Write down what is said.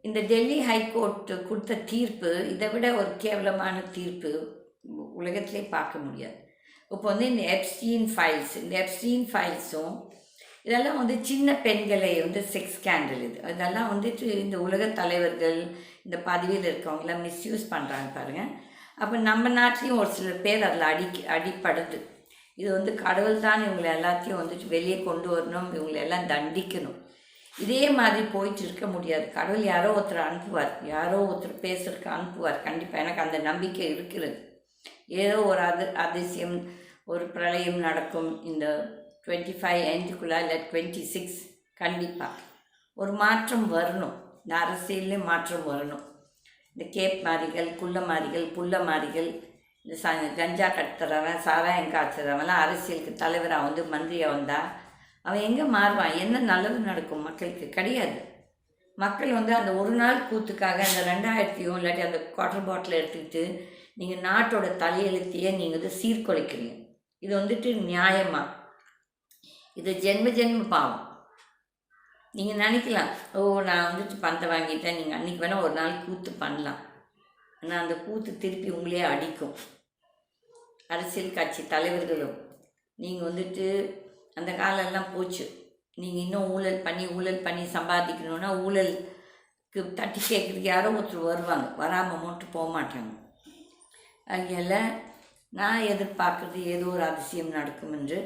இந்த டெல்லி ஹைகோர்ட் கொடுத்த தீர்ப்பு இதை விட ஒரு கேவலமான தீர்ப்பு உலகத்திலே பார்க்க முடியாது. இப்போ வந்து இந்த எப்ஸ்டீன் ஃபைல்ஸும் இதெல்லாம் வந்து சின்ன பெண்களை வந்து செக்ஸ் ஸ்கேண்டல் இதெல்லாம் வந்துட்டு இந்த உலக தலைவர்கள் இந்த பதவியில் இருக்கவங்களாம் மிஸ்யூஸ் பண்ணுறாங்க பாருங்கள். அப்போ நம்ம நாட்டிலையும் ஒரு சில பேர் அதில் அடிப்படுது. இது வந்து கடவுள் தான் இவங்களை எல்லாத்தையும் வந்துட்டு வெளியே கொண்டு வரணும், இவங்களை எல்லாம் தண்டிக்கணும். இதே மாதிரி போயிட்டு இருக்க முடியாது. கடவுள் யாரோ ஒருத்தர் அனுப்புவார், யாரோ ஒருத்தர் பேசுறதுக்கு அனுப்புவார். கண்டிப்பாக எனக்கு அந்த நம்பிக்கை இருக்கிறது. ஏதோ ஒரு அதிசயம், ஒரு பிரளயம் நடக்கும் இந்த 25 எண்டுக்குள்ளே, இல்லை 26 கண்டிப்பாக ஒரு மாற்றம் வரணும். இந்த அரசியல்லே மாற்றம் வரணும். இந்த கேப் மாரிகள், குள்ள மாரிகள், புள்ள மாரிகள், இந்த கஞ்சா கட்டுறவன், சாராயம் காய்ச்சறவன்லாம் அரசியலுக்கு தலைவராக வந்து மந்திரியாக வந்தால் அவன் எங்கே மாறுவான்? என்ன நல்லது நடக்கும் மக்களுக்கு? கிடையாது. மக்கள் வந்து அந்த ஒரு நாள் கூத்துக்காக அந்த 2000 இல்லாட்டி அந்த குவார்டர் பாட்டில் எடுத்துக்கிட்டு நீங்கள் நாட்டோட தலையெழுத்தையே நீங்கள் வந்து சீர்குலைக்கிறீங்க. இது வந்துட்டு நியாயமா? இது ஜென்ம பாவம். நீங்கள் நினைக்கலாம், ஓ நான் வந்துட்டு பணத்தை வாங்கிட்டேன், நீங்கள் அன்றைக்கி வேணால் ஒரு நாள் கூத்து பண்ணலாம். ஆனால் அந்த கூத்து திருப்பி உங்களே அடிக்கும். அரசியல் கட்சி தலைவர்களும் நீங்கள் வந்துட்டு அந்த காலெல்லாம் போச்சு. நீங்கள் இன்னும் ஊழல் பண்ணி சம்பாதிக்கணுன்னா ஊழலுக்கு தட்டி கேட்குறதுக்கு யாரோ ஒருத்தர் வருவாங்க, வராமல் மட்டும் போக மாட்டாங்க. அதனால் நான் எதிர்பார்க்குறது ஏதோ ஒரு அதிசயம் நடக்கும் என்று